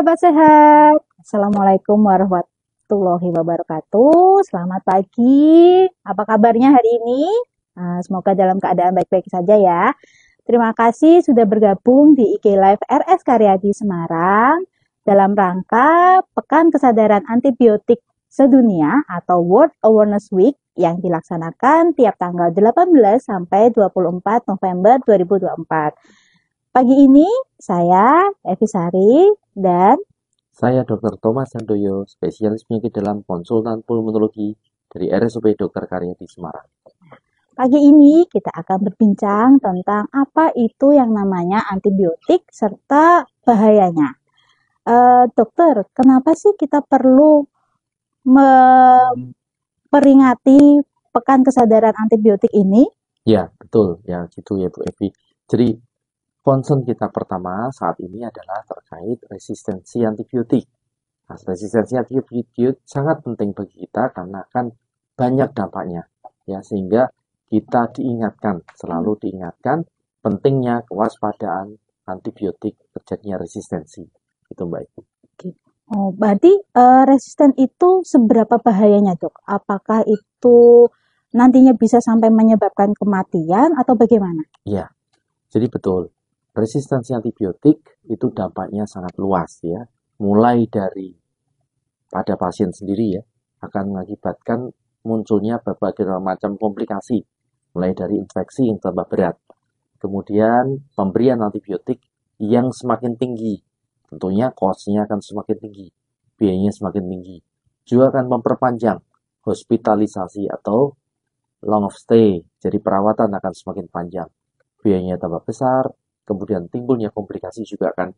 sahabat sehat. Assalamualaikum warahmatullahi wabarakatuh. Selamat pagi. Apa kabarnya hari ini? Semoga dalam keadaan baik-baik saja ya. Terima kasih sudah bergabung di IG Live RS Karyadi Semarang dalam rangka Pekan Kesadaran Antibiotik Sedunia atau World Awareness Week yang dilaksanakan tiap tanggal 18 sampai 24 November 2024. Pagi ini saya Evi Sari dan saya Dr. Thomas Handoyo, spesialis penyakit dalam konsultan pulmonologi dari RSUP Dr. Karyadi Semarang. Pagi ini kita akan berbincang tentang apa itu yang namanya antibiotik serta bahayanya. Dokter, kenapa sih kita perlu memperingati Pekan Kesadaran Antibiotik ini? Ya, betul. Ya, gitu ya Bu Evi. Jadi, concern kita pertama saat ini adalah terkait resistensi antibiotik. Nah, resistensi antibiotik sangat penting bagi kita karena kan banyak dampaknya. Ya, sehingga kita selalu diingatkan pentingnya kewaspadaan antibiotik terjadinya resistensi. Itu Mbak Ibu. Oh, berarti resisten itu seberapa bahayanya, Dok? Apakah itu nantinya bisa sampai menyebabkan kematian atau bagaimana? Iya, jadi betul. Resistensi antibiotik itu dampaknya sangat luas ya. Mulai dari pada pasien sendiri ya, akan mengakibatkan munculnya berbagai macam komplikasi. Mulai dari infeksi yang tambah berat. Kemudian pemberian antibiotik yang semakin tinggi. Tentunya cost-nya akan semakin tinggi. Biayanya semakin tinggi. Juga akan memperpanjang hospitalisasi atau long of stay. Jadi perawatan akan semakin panjang. Biayanya tambah besar. Kemudian timbulnya komplikasi juga akan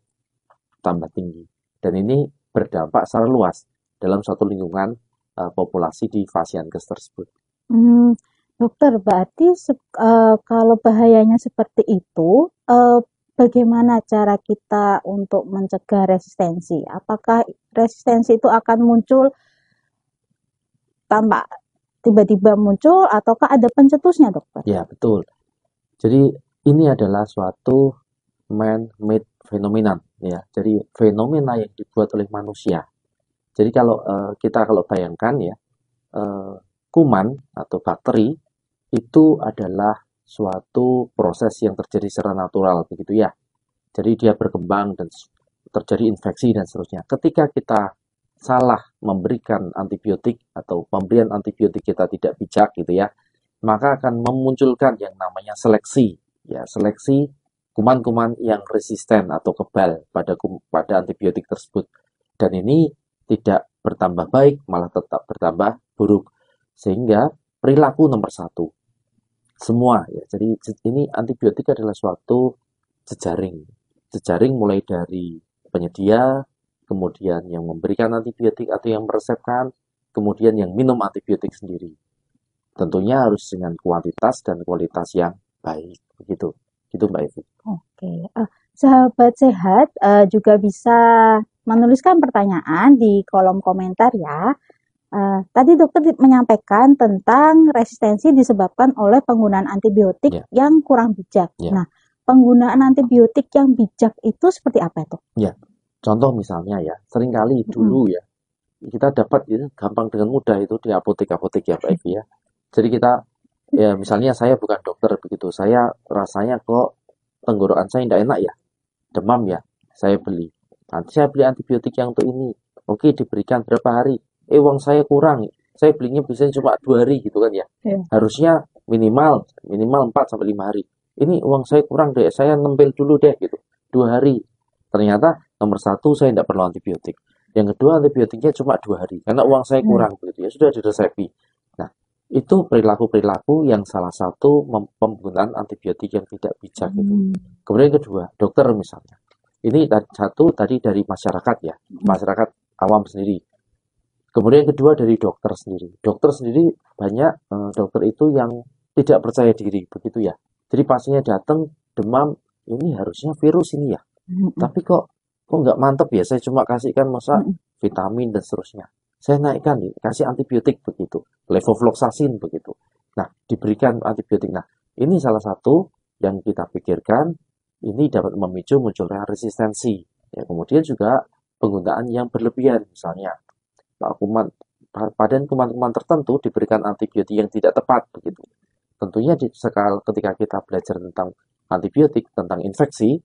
tambah tinggi. Dan ini berdampak secara luas dalam suatu lingkungan populasi di Fasienkes tersebut. Dokter, berarti kalau bahayanya seperti itu, bagaimana cara kita untuk mencegah resistensi? Apakah resistensi itu akan muncul tanpa tiba-tiba muncul ataukah ada pencetusnya, Dokter? Ya, betul. Jadi ini adalah suatu man-made phenomenon ya. Jadi fenomena yang dibuat oleh manusia. Jadi kalau kita bayangkan ya, kuman atau bakteri itu adalah suatu proses yang terjadi secara natural begitu ya. Jadi dia berkembang dan terjadi infeksi dan seterusnya. Ketika kita salah memberikan antibiotik atau pemberian antibiotik kita tidak bijak gitu ya, maka akan memunculkan yang namanya seleksi. Ya, seleksi kuman-kuman yang resisten atau kebal pada antibiotik tersebut. Dan ini tidak bertambah baik, malah tetap bertambah buruk. Sehingga perilaku nomor satu. Semua ya. Jadi ini antibiotik adalah suatu jejaring. Jejaring mulai dari penyedia, kemudian yang memberikan antibiotik atau yang meresepkan, kemudian yang minum antibiotik sendiri. Tentunya harus dengan kuantitas dan kualitas yang baik, begitu. Gitu Mbak Evi. Oke, sahabat sehat juga bisa menuliskan pertanyaan di kolom komentar ya. Tadi dokter menyampaikan tentang resistensi disebabkan oleh penggunaan antibiotik yang kurang bijak. Nah, penggunaan antibiotik yang bijak itu seperti apa itu? Ya, contoh misalnya ya, seringkali dulu ya, kita dapat gampang dengan mudah itu di apotek-apotek ya Pak Evi ya. Jadi kita, ya misalnya saya bukan dokter begitu, saya rasanya kok tenggorokan saya tidak enak ya, demam ya, saya beli. Nanti saya beli antibiotik yang untuk ini, oke diberikan berapa hari, uang saya kurang, saya belinya biasanya cuma 2 hari gitu kan ya. Harusnya minimal 4-5 hari. Ini uang saya kurang deh, saya nempel dulu deh gitu, 2 hari. Ternyata nomor satu saya tidak perlu antibiotik. Yang kedua antibiotiknya cuma 2 hari, karena uang saya kurang begitu ya, sudah diresepi. Nah, itu perilaku-perilaku yang salah satu penggunaan antibiotik yang tidak bijak itu. Kemudian kedua, dokter misalnya. Ini satu tadi dari masyarakat ya, masyarakat awam sendiri. Kemudian kedua dari dokter sendiri. Dokter sendiri banyak dokter itu yang tidak percaya diri begitu ya. Jadi pasiennya datang demam, ini harusnya virus ini ya. Tapi kok nggak mantep ya, saya cuma kasihkan masa vitamin dan seterusnya. Saya naikkan nih, kasih antibiotik begitu, levofloxacin begitu. Nah, diberikan antibiotik. Nah, ini salah satu yang kita pikirkan ini dapat memicu munculnya resistensi. Ya, kemudian juga penggunaan yang berlebihan. Misalnya pada kuman-kuman tertentu diberikan antibiotik yang tidak tepat begitu. Tentunya ketika kita belajar tentang antibiotik, tentang infeksi,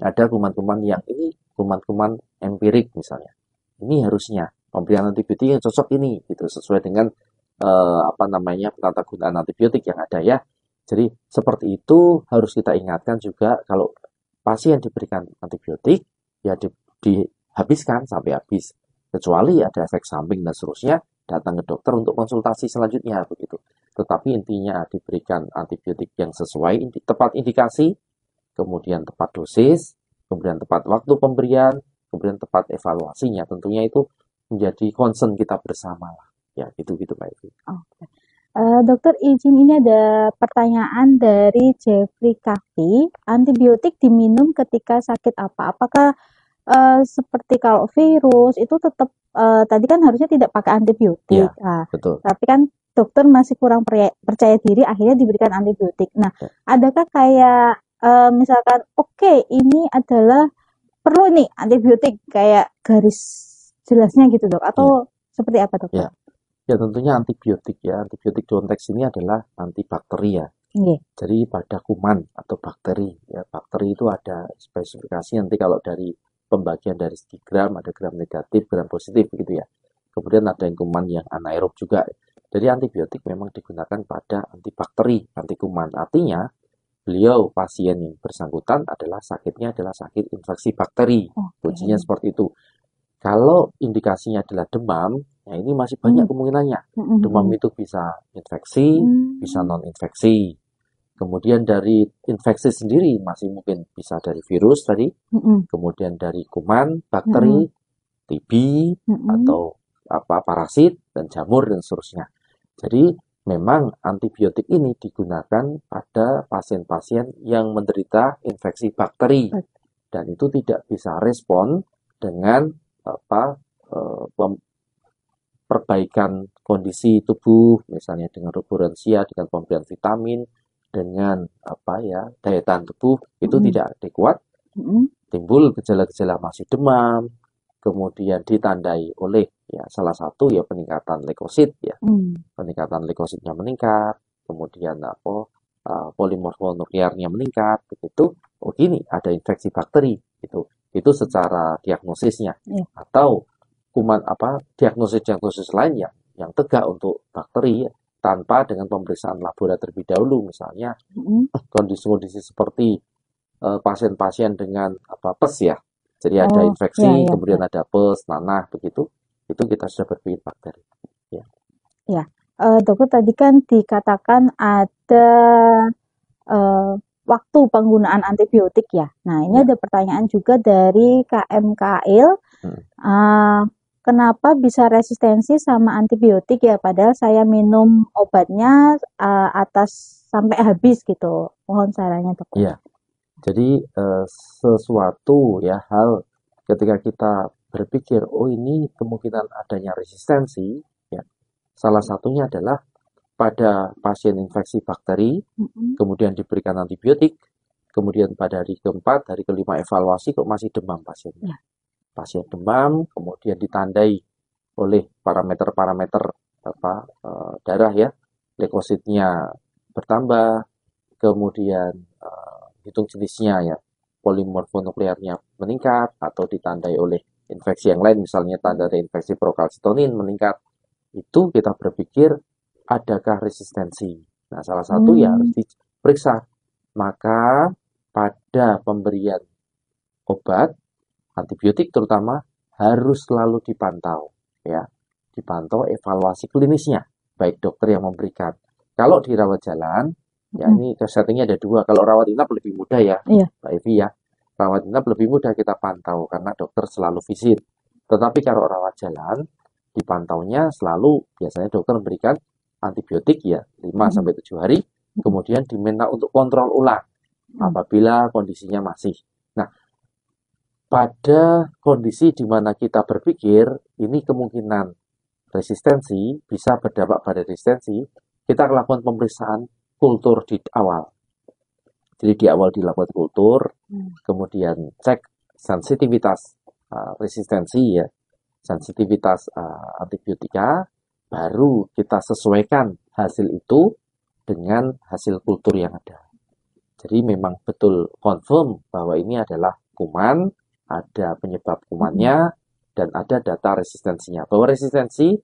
ada kuman-kuman yang ini kuman-kuman empirik misalnya. Ini harusnya pemberian antibiotik yang cocok ini gitu, sesuai dengan penata gunaan antibiotik yang ada ya. Jadi seperti itu harus kita ingatkan juga, kalau pasien diberikan antibiotik ya dihabiskan sampai habis. Kecuali ada efek samping dan seterusnya, datang ke dokter untuk konsultasi selanjutnya begitu. Tetapi intinya diberikan antibiotik yang sesuai, tepat indikasi, kemudian tepat dosis, kemudian tepat waktu pemberian, kemudian tepat evaluasinya. Tentunya itu menjadi concern kita bersama lah. Ya, gitu-gitu Pak Evi. Oke. Dokter izin, ini ada pertanyaan dari Jeffrey Kahvi. Antibiotik diminum ketika sakit apa? Apakah seperti kalau virus itu tetap tadi kan harusnya tidak pakai antibiotik. Ya, betul. Tapi kan dokter masih kurang percaya diri, akhirnya diberikan antibiotik. Nah, ya, adakah kayak misalkan oke, ini adalah perlu nih antibiotik, kayak garis jelasnya gitu dok? Atau seperti apa dokter? Ya tentunya antibiotik ya. Antibiotik konteks ini adalah antibakteri ya. Jadi pada kuman atau bakteri ya. Bakteri itu ada spesifikasi nanti kalau dari pembagian dari segi gram, ada gram negatif, gram positif begitu ya. Kemudian ada yang kuman yang anaerob juga. Jadi antibiotik memang digunakan pada antibakteri, anti kuman. Artinya beliau pasien yang bersangkutan sakitnya adalah sakit infeksi bakteri. Kuncinya seperti itu. Kalau indikasinya adalah demam, ya ini masih banyak kemungkinannya. Demam itu bisa infeksi, bisa non-infeksi. Kemudian dari infeksi sendiri masih mungkin bisa dari virus tadi, kemudian dari kuman, bakteri, TB, atau parasit, dan jamur, dan seterusnya. Jadi memang antibiotik ini digunakan pada pasien-pasien yang menderita infeksi bakteri. Dan itu tidak bisa respon dengan perbaikan kondisi tubuh, misalnya dengan reburansia, dengan pemberian vitamin, dengan daya tahan tubuh, itu tidak adekuat. Timbul gejala-gejala masih demam, kemudian ditandai oleh salah satu peningkatan leukosit ya. Peningkatan leukositnya meningkat, kemudian polimorfonuklearnya meningkat, begitu. Oh gini, ada infeksi bakteri gitu. Itu secara diagnosisnya. Atau diagnosis lain yang tegak untuk bakteri ya, tanpa dengan pemeriksaan laboratorium terlebih dahulu, misalnya kondisi-kondisi seperti pasien-pasien dengan PES ya. Jadi ada infeksi, kemudian ada PES, nanah begitu. Itu kita sudah berpikir bakteri. Ya. Dokter tadi kan dikatakan ada waktu penggunaan antibiotik ya. Nah, ini ada pertanyaan juga dari KMKL. Kenapa bisa resistensi sama antibiotik ya? Padahal saya minum obatnya sampai habis gitu. Mohon sarannya dokter. Iya. Jadi sesuatu hal ketika kita berpikir, oh ini kemungkinan adanya resistensi, ya. Salah satunya adalah pada pasien infeksi bakteri, kemudian diberikan antibiotik, kemudian pada hari keempat, hari kelima evaluasi kok masih demam pasiennya. Pasien demam, kemudian ditandai oleh parameter-parameter darah ya, leukositnya bertambah, kemudian hitung jenisnya ya, polimorfonuklearnya meningkat, atau ditandai oleh infeksi yang lain, misalnya tanda dari infeksi prokalsitonin meningkat, itu kita berpikir adakah resistensi. Nah, salah satu harus diperiksa. Maka pada pemberian obat antibiotik terutama harus selalu dipantau ya. Dipantau evaluasi klinisnya, baik dokter yang memberikan. Kalau di rawat jalan, ya ini settingnya ada dua. Kalau rawat inap lebih mudah ya, Mbak Evi ya. Rawat inap lebih mudah kita pantau karena dokter selalu visit. Tetapi kalau rawat jalan, dipantaunya selalu biasanya dokter memberikan antibiotik ya 5-7 hari, kemudian diminta untuk kontrol ulang apabila kondisinya masih. Nah, pada kondisi di mana kita berpikir ini kemungkinan resistensi bisa berdampak pada resistensi, kita lakukan pemeriksaan kultur di awal. Jadi di awal dilakukan kultur, kemudian cek sensitivitas resistensi ya, sensitivitas antibiotika, baru kita sesuaikan hasil itu dengan hasil kultur yang ada. Jadi memang betul confirm bahwa ini adalah kuman, ada penyebab kumannya, dan ada data resistensinya. Bahwa resistensi,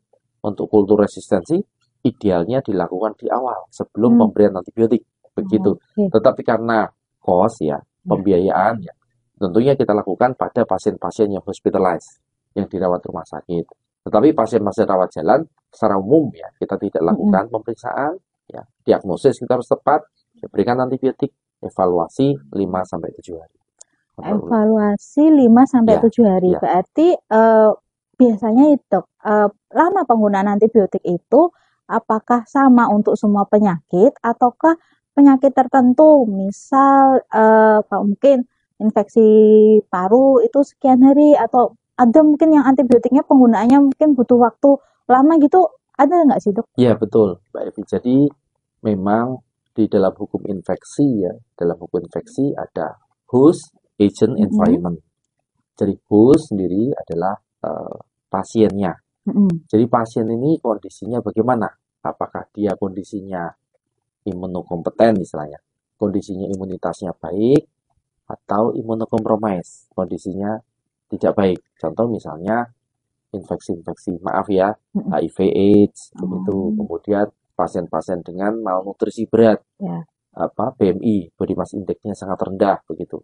untuk kultur resistensi, idealnya dilakukan di awal, sebelum pemberian antibiotik. Begitu. Tetapi karena cost ya, pembiayaan ya, tentunya kita lakukan pada pasien-pasien yang hospitalized, yang dirawat rumah sakit. Tetapi pasien-pasien rawat jalan, secara umum ya, kita tidak lakukan pemeriksaan, ya, diagnosis kita harus tepat, diberikan antibiotik, evaluasi 5-7 hari. Evaluasi 5-7 hari. Ya. Berarti biasanya itu lama penggunaan antibiotik itu apakah sama untuk semua penyakit ataukah penyakit tertentu, misal mungkin infeksi paru itu sekian hari, atau ada mungkin yang antibiotiknya penggunaannya mungkin butuh waktu lama gitu, ada nggak sih dok? Iya betul Mbak Evi. Jadi memang di dalam hukum infeksi ya, dalam hukum infeksi ada host, agent, environment. Jadi host sendiri adalah pasiennya. Jadi pasien ini kondisinya bagaimana? Apakah dia kondisinya imunokompeten misalnya, kondisinya imunitasnya baik, atau imunokompromis, kondisinya tidak baik. Contoh misalnya infeksi-infeksi, maaf ya, HIV AIDS, begitu. Kemudian pasien-pasien dengan malnutrisi berat, BMI, body mass index-nya sangat rendah, begitu.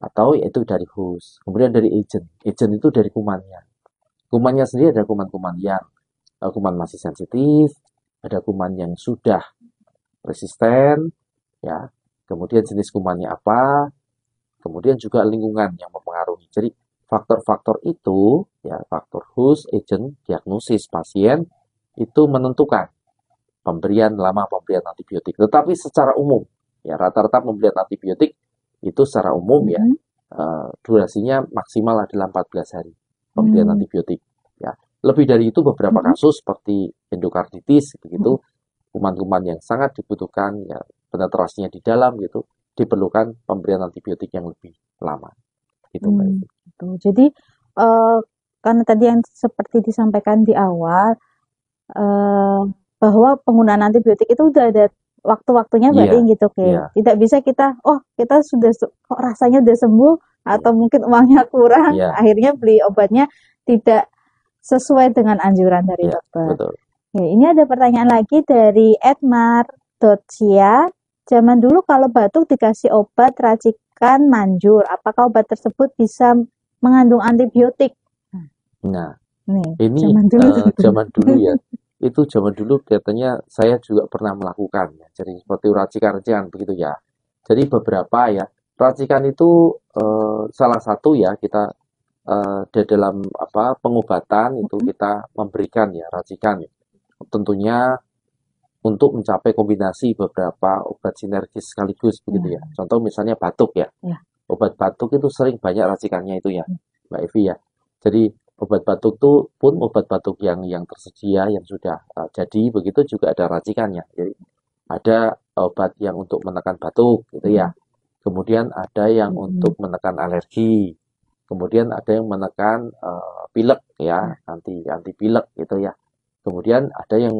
Atau yaitu dari host. Kemudian dari agent. Agent itu dari kumannya. Kumannya sendiri ada kuman-kuman yang kuman masih sensitif, ada kuman yang sudah resisten, ya. Kemudian jenis kumannya apa? Kemudian juga lingkungan yang mempengaruhi. Jadi faktor-faktor itu, ya, faktor host, agent, diagnosis pasien itu menentukan lama pemberian antibiotik. Tetapi secara umum, ya, rata-rata pemberian antibiotik itu secara umum ya, durasinya maksimal adalah 14 hari pemberian antibiotik. Ya, lebih dari itu beberapa kasus seperti endokarditis, begitu, kuman-kuman yang sangat dibutuhkan, ya, penetrasinya di dalam gitu, diperlukan pemberian antibiotik yang lebih lama. Itu Jadi karena tadi yang seperti disampaikan di awal bahwa penggunaan antibiotik itu udah ada waktu-waktunya berarti gitu Tidak bisa kita kita sudah kok rasanya udah sembuh atau mungkin uangnya kurang, akhirnya beli obatnya tidak sesuai dengan anjuran dari dokter. Betul. Ya, ini ada pertanyaan lagi dari Edmar.cia. Zaman dulu kalau batuk dikasih obat racikan manjur, apakah obat tersebut bisa mengandung antibiotik? Nah, ini zaman dulu ya. Itu zaman dulu katanya saya juga pernah melakukan ya. Jadi seperti racikan-racikan begitu ya. Jadi beberapa ya, racikan itu salah satu ya kita di dalam pengobatan itu kita memberikan ya racikan. Tentunya untuk mencapai kombinasi beberapa obat sinergis sekaligus begitu ya. Contoh misalnya batuk ya. Obat batuk itu sering banyak racikannya itu ya, Mbak Evi ya. Jadi obat batuk itu pun obat batuk yang tersedia, yang sudah jadi, begitu juga ada racikannya. Jadi ada obat yang untuk menekan batuk gitu ya. Kemudian ada yang untuk menekan alergi. Kemudian ada yang menekan pilek ya, anti pilek gitu ya. Kemudian ada yang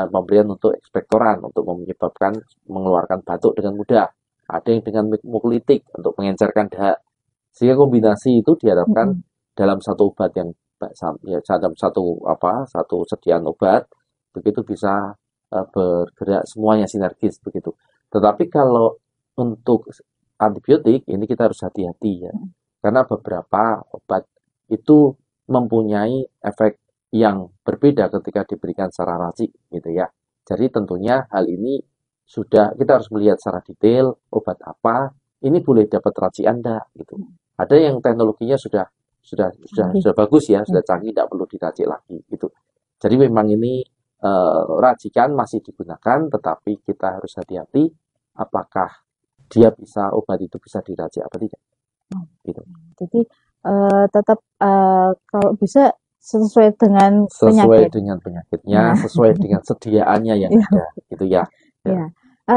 pemberian untuk ekspektoran, untuk menyebabkan mengeluarkan batuk dengan mudah. Ada yang dengan mukolytik untuk mengencerkan dahak. Sehingga kombinasi itu diharapkan dalam satu obat yang ya, dalam satu sediaan obat, begitu bisa bergerak semuanya sinergis begitu. Tetapi kalau untuk antibiotik ini kita harus hati-hati ya, karena beberapa obat itu mempunyai efek yang berbeda ketika diberikan secara racik gitu ya. Jadi tentunya hal ini sudah kita harus melihat secara detail obat apa ini boleh dapat racikan enggak gitu. Ada yang teknologinya sudah bagus ya, sudah canggih, tidak perlu diracik lagi gitu. Jadi memang ini racikan masih digunakan, tetapi kita harus hati-hati apakah obat itu bisa diracik apa tidak. Gitu. Jadi tetap kalau bisa sesuai dengan penyakitnya, sesuai dengan sediaannya yang ada gitu ya.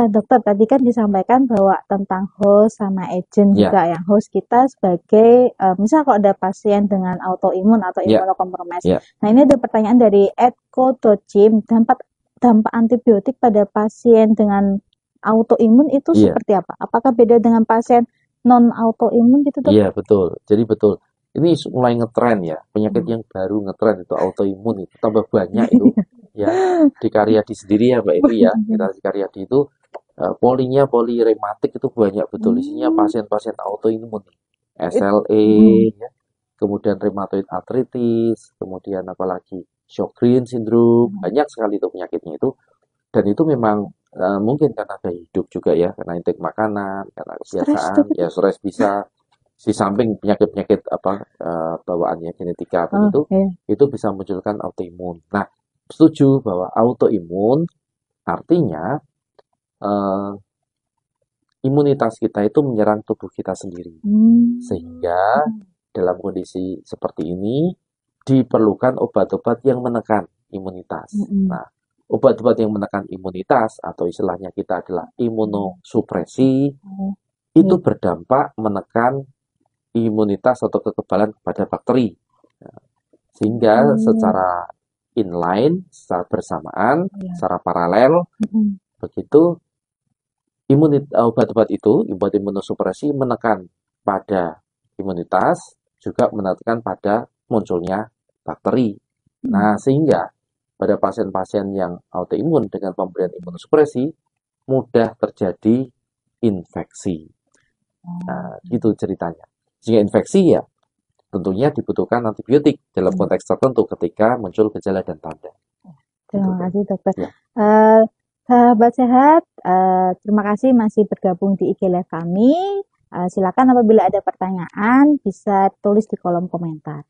Dokter, tadi kan disampaikan bahwa tentang host sama agent Ya, juga, yang host kita sebagai, misal kalau ada pasien dengan autoimun atau ya, imunokompromis. ya, Nah, ini ada pertanyaan dari @ko.jim, dampak dampak antibiotik pada pasien dengan autoimun itu iya, seperti apa? Apakah beda dengan pasien non autoimun gitu, Dok? iya betul. Jadi betul. Ini mulai ngetren ya, penyakit Hmm. yang baru ngetren itu autoimun itu tambah banyak itu ya di Karyadi sendiri ya Mbak Evi ya. Kita di Karyadi itu polinya poli rematik itu banyak betul. Isinya Hmm, pasien-pasien autoimun, it- SLE, hmm, ya, kemudian rheumatoid arthritis, kemudian apalagi Sjogren syndrome, banyak sekali itu penyakitnya itu. Dan itu memang mungkin karena gaya hidup juga ya, karena intake makanan, karena stres kebiasaan, juga. ya stres bisa. Di samping penyakit-penyakit apa bawaannya genetika begitu, Ya. itu bisa munculkan autoimun. Nah, setuju bahwa autoimun artinya eh, imunitas kita itu menyerang tubuh kita sendiri. Hmm, Sehingga dalam kondisi seperti ini diperlukan obat-obat yang menekan imunitas. hmm, Nah, obat-obat yang menekan imunitas atau istilahnya kita adalah imunosupresi hmm. itu Ya. berdampak menekan imunitas atau kekebalan kepada bakteri. Sehingga Oh, secara inline, secara bersamaan, ya. secara paralel, Hmm. begitu obat-obat itu, obat imunosupresi menekan pada imunitas, juga menekan pada munculnya bakteri. Hmm. Nah, sehingga pada pasien-pasien yang autoimun dengan pemberian imunosupresi, mudah terjadi infeksi. Oh, Nah, gitu ceritanya. Jika infeksi ya tentunya dibutuhkan antibiotik dalam hmm. konteks tertentu ketika muncul gejala dan tanda. Gitu, Terima Mbak. kasih dokter. Ya, Eh, Sahabat sehat, terima kasih masih bergabung di IG Live kami. Silakan apabila ada pertanyaan bisa tulis di kolom komentar.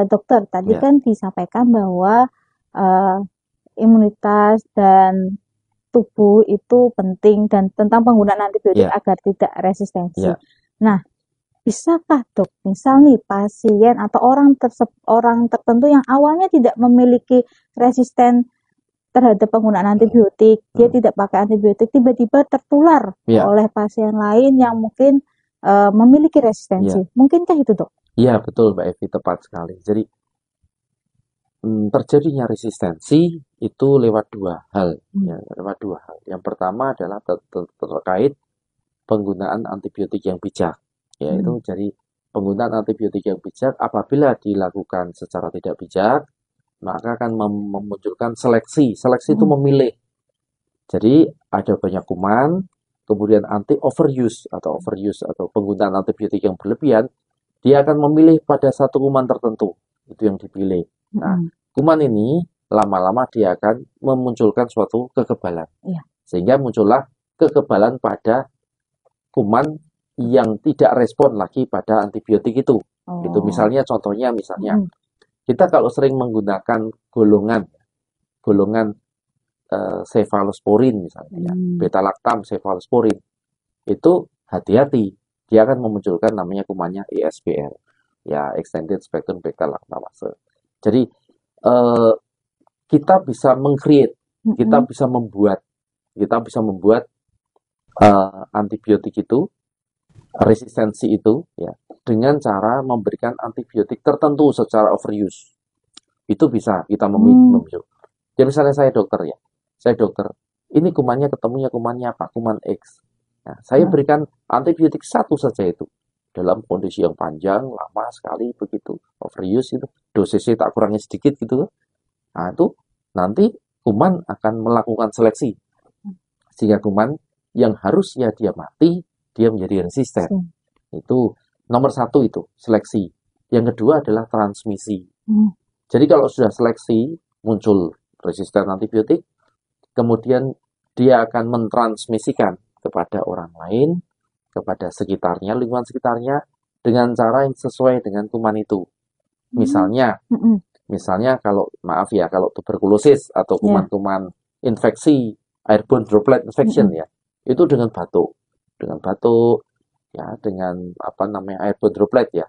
Dokter, tadi ya, kan disampaikan bahwa eh, imunitas dan tubuh itu penting dan tentang penggunaan antibiotik ya, agar tidak resistensi. ya. Nah, bisakah dok, misal nih pasien atau orang tertentu yang awalnya tidak memiliki resisten terhadap penggunaan Hmm, antibiotik, dia hmm. tidak pakai antibiotik, tiba-tiba tertular Ya, oleh pasien lain yang mungkin memiliki resistensi. ya, Mungkinkah itu dok? ya betul Mbak Evi, tepat sekali. Jadi terjadinya resistensi itu lewat dua hal. Hmm. Ya, lewat dua hal. Yang pertama adalah terkait penggunaan antibiotik yang bijak. Yaitu Hmm. jadi penggunaan antibiotik yang bijak apabila dilakukan secara tidak bijak, maka akan memunculkan seleksi. Seleksi itu Hmm. memilih. Jadi ada banyak kuman, kemudian anti overuse atau penggunaan antibiotik yang berlebihan, dia akan memilih pada satu kuman tertentu. Itu yang dipilih. Nah, Hmm. kuman ini lama-lama dia akan memunculkan suatu kekebalan. Ya. Sehingga muncullah kekebalan pada kuman yang tidak respon lagi pada antibiotik itu. Itu Oh. misalnya contohnya misalnya Hmm. kita kalau sering menggunakan golongan golongan cefalosporin misalnya ya, Hmm. beta laktam cefalosporin itu hati-hati dia akan memunculkan namanya kumannya ESBL ya extended spectrum beta lactamase. Jadi eh, kita bisa mengcreate, Hmm. kita bisa membuat antibiotik itu resistensi itu ya dengan cara memberikan antibiotik tertentu secara overuse. Itu bisa kita Hmm. memicu. Jadi misalnya saya dokter ya, saya dokter, ini kumannya ketemunya kumannya apa? Kuman X. Nah, saya Hmm. berikan antibiotik satu saja itu dalam kondisi yang panjang, lama sekali begitu, overuse itu, dosisnya tak kurangi sedikit gitu. Nah, itu nanti kuman akan melakukan seleksi sehingga kuman yang harusnya dia mati, dia menjadi resisten. Hmm. Itu nomor satu itu seleksi. Yang kedua adalah transmisi. Hmm. Jadi kalau sudah seleksi muncul resisten antibiotik, kemudian dia akan mentransmisikan kepada orang lain, kepada sekitarnya, lingkungan sekitarnya dengan cara yang sesuai dengan kuman itu. Hmm. Misalnya, Hmm. misalnya kalau maaf ya, kalau tuberkulosis atau Ya. kuman-kuman infeksi airborne droplet infection Hmm. ya, itu dengan batuk ya, dengan apa namanya airborne droplet ya,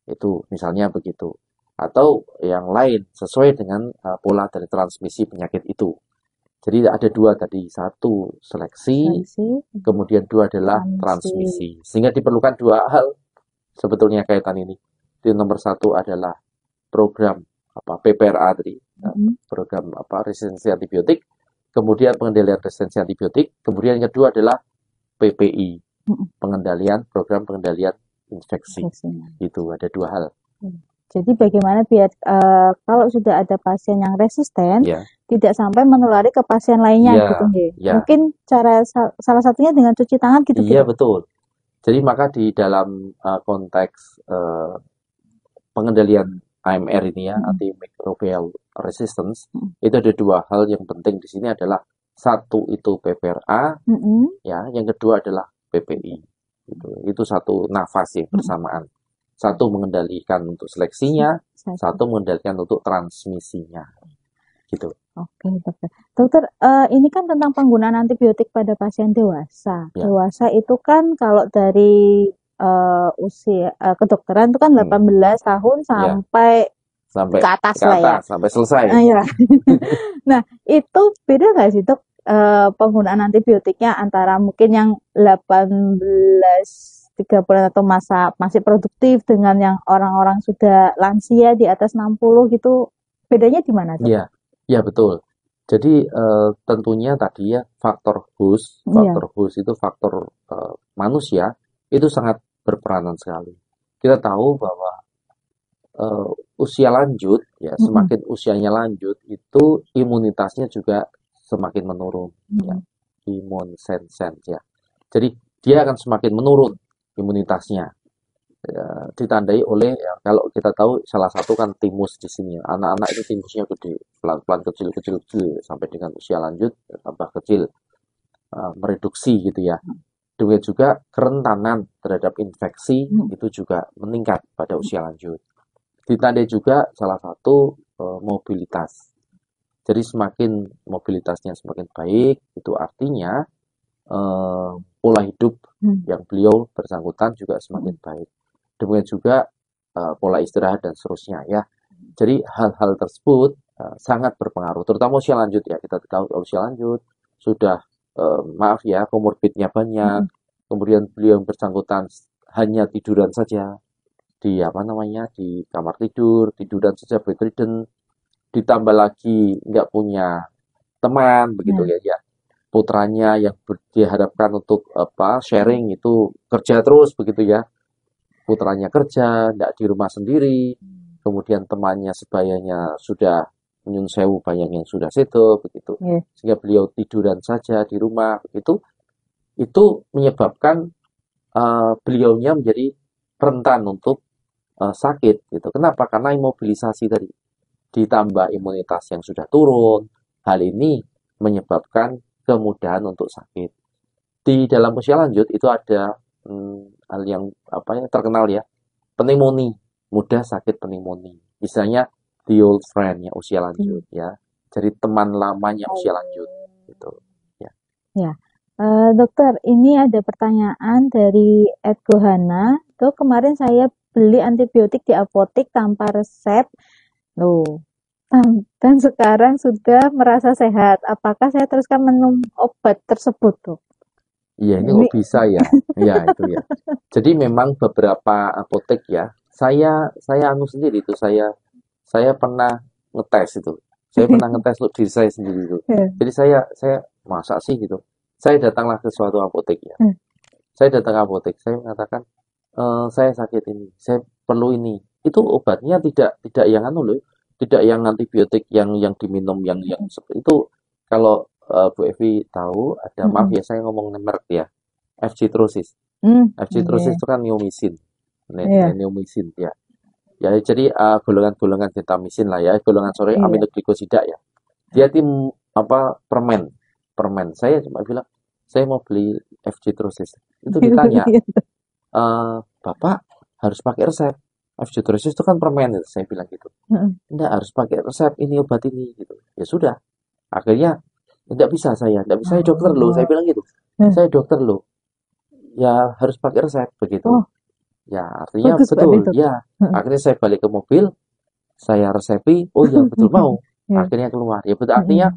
itu misalnya begitu. Atau yang lain sesuai dengan pola dari transmisi penyakit itu. Jadi ada dua tadi, satu seleksi, Seleksi, kemudian dua adalah transmisi. transmisi. Sehingga diperlukan dua hal sebetulnya kaitan ini. Jadi nomor satu adalah program PPRA tadi, program resistensi antibiotik, kemudian pengendalian resistensi antibiotik, kemudian yang kedua adalah PPI, program pengendalian infeksi. Itu ada dua hal. Jadi bagaimana biar kalau sudah ada pasien yang resisten, tidak sampai menulari ke pasien lainnya gitu nggih. Mungkin cara salah satunya dengan cuci tangan gitu. Iya, betul. Jadi maka di dalam konteks pengendalian AMR ini ya, antimicrobial resistance, itu ada dua hal yang penting di sini adalah satu itu PPRA, ya, yang kedua adalah PPI. Itu satu nafas ya bersamaan. Satu mengendalikan untuk seleksinya, satu mengendalikan untuk transmisinya. Gitu. Oke, dokter. Dokter, ini kan tentang penggunaan antibiotik pada pasien dewasa. Ya. Dewasa itu kan kalau dari usia kedokteran itu kan 18 tahun sampai ke atas lah ya. Sampai selesai. Ya. Nah, itu beda nggak sih dok penggunaan antibiotiknya antara mungkin yang 3 bulan atau masa masih produktif dengan yang orang-orang sudah lansia di atas 60 gitu, bedanya di mana? Iya, ya betul. Jadi tentunya tadi ya faktor host itu faktor manusia itu sangat berperanan sekali. Kita tahu bahwa usia lanjut ya, semakin usianya lanjut itu imunitasnya juga semakin menurun ya, imun sense ya. Jadi dia akan semakin menurun imunitasnya, ya, ditandai oleh ya, kalau kita tahu salah satu kan timus di sini. Anak-anak itu timusnya gede, pelan-pelan kecil sampai dengan usia lanjut tambah kecil, mereduksi gitu ya. Demikian juga kerentanan terhadap infeksi itu juga meningkat pada usia lanjut. Ditandai juga salah satu mobilitas. Jadi semakin mobilitasnya semakin baik, itu artinya pola hidup yang beliau bersangkutan juga semakin baik. Demikian juga pola istirahat dan seterusnya ya. Jadi hal-hal tersebut sangat berpengaruh, terutama usia lanjut ya. Kita tahu usia lanjut sudah maaf ya, komorbidnya banyak. Kemudian beliau bersangkutan hanya tiduran saja di di kamar tiduran saja bedridden, ditambah lagi nggak punya teman begitu ya. Putranya yang diharapkan untuk sharing itu kerja terus begitu ya. Putranya kerja, tidak di rumah sendiri. Kemudian temannya sebayanya sudah nyun sewu bayang yang sudah sedo begitu. Sehingga beliau tiduran saja di rumah begitu. Itu menyebabkan beliaunya menjadi rentan untuk sakit gitu. Kenapa? Karena imobilisasi tadi ditambah imunitas yang sudah turun. Hal ini menyebabkan kemudahan untuk sakit. Di dalam usia lanjut itu ada hal yang terkenal ya, pneumonia, mudah sakit pneumonia. Misalnya the old friend ya, usia lanjut ya. Jadi teman lamanya usia lanjut gitu ya. Ya. Dokter, ini ada pertanyaan dari Ed Gohana. Tuh kemarin saya beli antibiotik di apotek tanpa resep. Loh. Dan sekarang sudah merasa sehat. Apakah saya teruskan minum obat tersebut, Dok? Iya, ini kok bisa ya? Ya, itu ya. Jadi memang beberapa apotek ya, saya sendiri itu saya pernah ngetes itu. Saya pernah ngetes untuk diri saya sendiri itu. Jadi saya masa sih gitu. Saya datanglah ke suatu apotek ya. Saya datang ke apotek, saya mengatakan saya sakit ini, saya perlu ini. Itu obatnya tidak yang loh. Tidak yang antibiotik yang diminum yang seperti itu. Kalau Bu Evi tahu ada maaf ya saya ngomong merek ya, F-citrosis. F-citrosis itu kan neomycin, neomycin ya. Ya jadi golongan-golongan gentamisin lah ya, golongan aminoglikosida ya. Dia tim permen. Saya cuma bilang saya mau beli F-citrosis. Itu ditanya, Bapak harus pakai resep. F-citrosis itu kan permen, saya bilang gitu. Enggak harus pakai resep ini obat ini gitu. Ya sudah. Akhirnya enggak bisa saya dokter loh, saya bilang gitu. Saya dokter loh. Ya harus pakai resep begitu. Ya artinya betul. Ya. Akhirnya saya balik ke mobil, saya resepi, oh ya betul mau. Akhirnya keluar. Ya betul artinya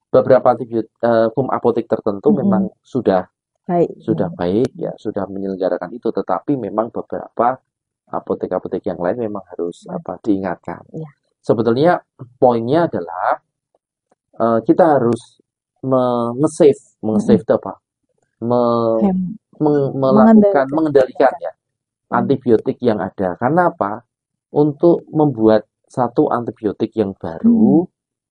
beberapa antibiotik home apotek tertentu memang sudah Baik. baik ya, sudah menyelenggarakan itu, tetapi memang beberapa apotek-apotek yang lain memang harus diingatkan. Ya. Sebetulnya poinnya adalah kita harus meng-save apa? Mengendalikan ya antibiotik yang ada. Karena apa? Untuk membuat satu antibiotik yang baru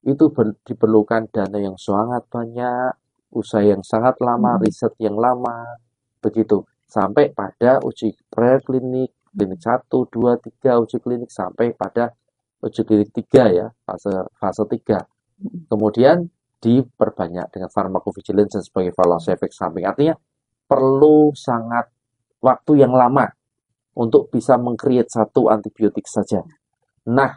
itu diperlukan dana yang sangat banyak, usaha yang sangat lama, riset yang lama, begitu. Sampai pada uji preklinik, klinik 1, 2, 3, uji klinik sampai pada uji klinik 3 ya, fase 3. Kemudian diperbanyak dengan pharmacovigilance sebagai evaluasi efek samping. Artinya perlu sangat waktu yang lama untuk bisa meng-create satu antibiotik saja. Nah,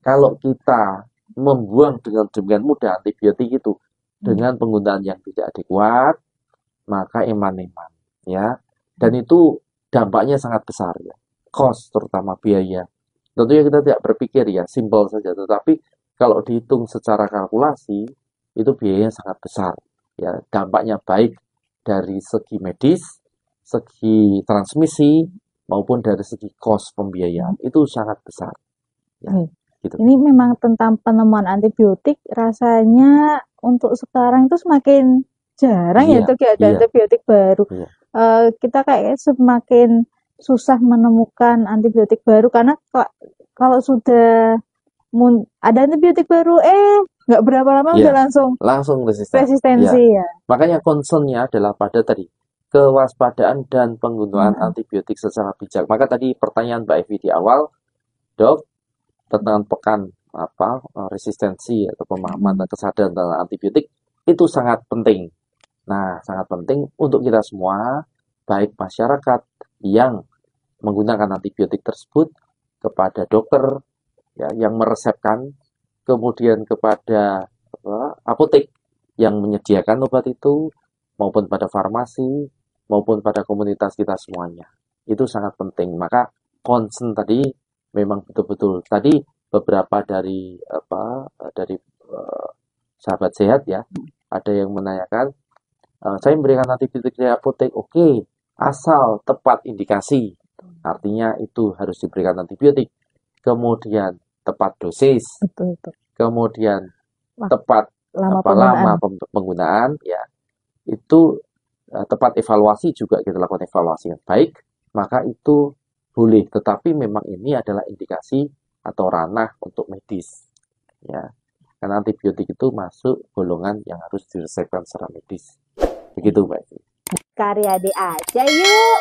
kalau kita membuang dengan mudah antibiotik itu dengan penggunaan yang tidak adekuat, maka eman-eman ya. Dan itu dampaknya sangat besar ya. Cost terutama biaya. Tentunya kita tidak berpikir ya, simpel saja, tetapi kalau dihitung secara kalkulasi itu biayanya sangat besar ya. Dampaknya baik dari segi medis, segi transmisi maupun dari segi cost pembiayaan itu sangat besar. Ya, gitu. Ini memang tentang penemuan antibiotik, rasanya untuk sekarang itu semakin jarang ya untuk ada antibiotik baru. Kita kayak semakin susah menemukan antibiotik baru karena kalau sudah ada antibiotik baru, nggak berapa lama udah langsung resistensi ya. Makanya concernnya adalah pada tadi kewaspadaan dan penggunaan antibiotik secara bijak. Maka tadi pertanyaan Mbak Evi di awal, Dok, tentang pekan resistensi atau pemahaman dan kesadaran tentang antibiotik itu sangat penting. Nah, sangat penting untuk kita semua, baik masyarakat yang menggunakan antibiotik tersebut kepada dokter ya, yang meresepkan, kemudian kepada apotek yang menyediakan obat itu, maupun pada farmasi, maupun pada komunitas kita semuanya. Itu sangat penting. Maka concern tadi memang betul-betul. Tadi beberapa dari sahabat sehat ya, ada yang menanyakan, saya memberikan antibiotik di apotek, oke, asal tepat indikasi. Artinya itu harus diberikan antibiotik. Kemudian tepat dosis. Kemudian tepat lama penggunaan ya. Itu tepat evaluasi juga kita lakukan evaluasi yang baik, maka itu boleh. Tetapi memang ini adalah indikasi atau ranah untuk medis ya, karena antibiotik itu masuk golongan yang harus diresepkan secara medis. Begitu Mbak. Karya aja yuk.